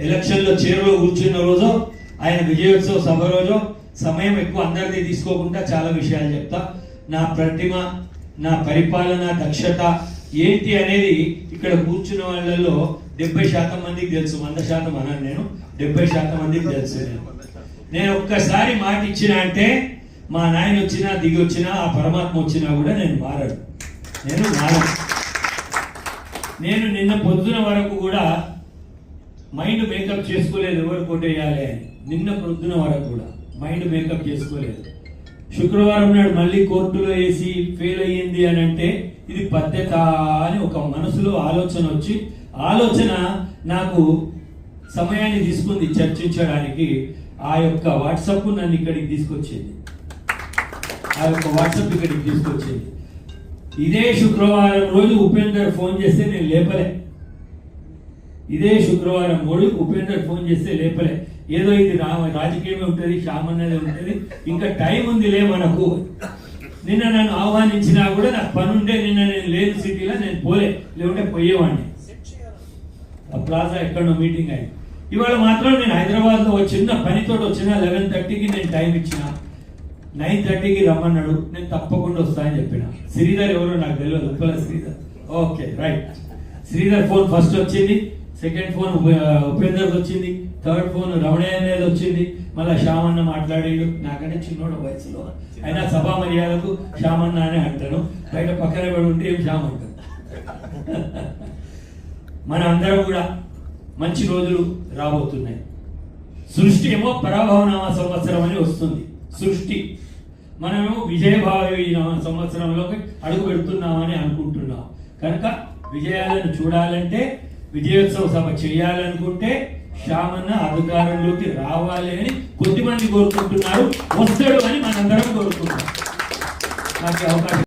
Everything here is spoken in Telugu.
ఎలక్షన్లో చీరలో కూర్చున్న రోజు, ఆయన విజయోత్సవ సభ రోజు సమయం ఎక్కువ అందరిది తీసుకోకుండా చాలా విషయాలు చెప్తా. నా ప్రతిమ, నా పరిపాలన దక్షత ఏంటి అనేది ఇక్కడ కూర్చున్న వాళ్ళలో 70% మందికి తెలుసు. 100% అన్నాను నేను, 70% మందికి తెలుసు. నేను ఒక్కసారి మాట ఇచ్చిన అంటే మా నాయన వచ్చినా దిగి వచ్చినా ఆ పరమాత్మ వచ్చినా కూడా నేను మారను. నేను నిన్న పొద్దున వరకు కూడా మైండ్ మేకప్ చేసుకోలేదు ఎవరు కొట్టేయాలి అని. నిన్న పొద్దున వరకు కూడా మైండ్ మేకప్ చేసుకోలేదు. శుక్రవారం నాడు మళ్ళీ కోర్టులో వేసి ఫెయిల్ అయ్యింది అని అంటే ఇది పద్ధత అని ఒక మనసులో ఆలోచన వచ్చి, ఆలోచన నాకు సమయాన్ని తీసుకుంది చర్చించడానికి. ఆ యొక్క వాట్సాప్ నన్ను ఇక్కడికి తీసుకొచ్చింది. ఇదే శుక్రవారం రోజు ఉపేందర్ ఫోన్ చేస్తే నేను లేపలే. ఏదో ఇది రాజకీయమే ఉంటుంది, శ్యామన్నదే ఉంటుంది, ఇంకా టైం ఉందిలే మనకు. నిన్న నన్ను ఆహ్వానించినా కూడా నాకు పని ఉండే, నిన్న నేను లేదు సిటీలో, నేను పోలే, లేకుంటే పోయేవాడిని. ప్లాజా ఎక్కడో మీటింగ్ అయింది. ఇవాళ మాత్రం నేను హైదరాబాద్లో ఒక చిన్న పనితో వచ్చిన 11:30కి నేను టైం ఇచ్చిన, 9:30కి రమ్మన్నాడు. నేను తప్పకుండా వస్తానని చెప్పిన. శ్రీధర్ ఎవరో నాకు తెలియదు, Uppala Sridhar. Okay right. Sridhar phone first వచ్చింది, సెకండ్ ఫోన్ ఉపేందర్ వచ్చింది, థర్డ్ ఫోన్ రమణయ్య అనేది వచ్చింది. మళ్ళీ శ్యామన్న మాట్లాడాడు. నాకంటే చిన్నోడు వయసులో, అయినా సభా మర్యాదకు శ్యామన్న అని అంటాను. బయట పక్కన పడి ఉంటే ఏం శ్యామ అంటాను. మన అందరం కూడా మంచి రోజులు రాబోతున్నాయి. సృష్టి ఏమో పరాభవనామ సంవత్సరం అని వస్తుంది. సృష్టి మనమేమో విజయభావి సంవత్సరంలోకి అడుగు పెడుతున్నామని అనుకుంటున్నాం. కనుక విజయాలను చూడాలంటే, విజయోత్సవ సభ చేయాలనుకుంటే శ్యామన్న అధికారంలోకి రావాలి అని కొద్దిమంది కోరుకుంటున్నారు. వస్తాడు అని మనందరం కోరుకుంటున్నాం. నాకు అవకాశం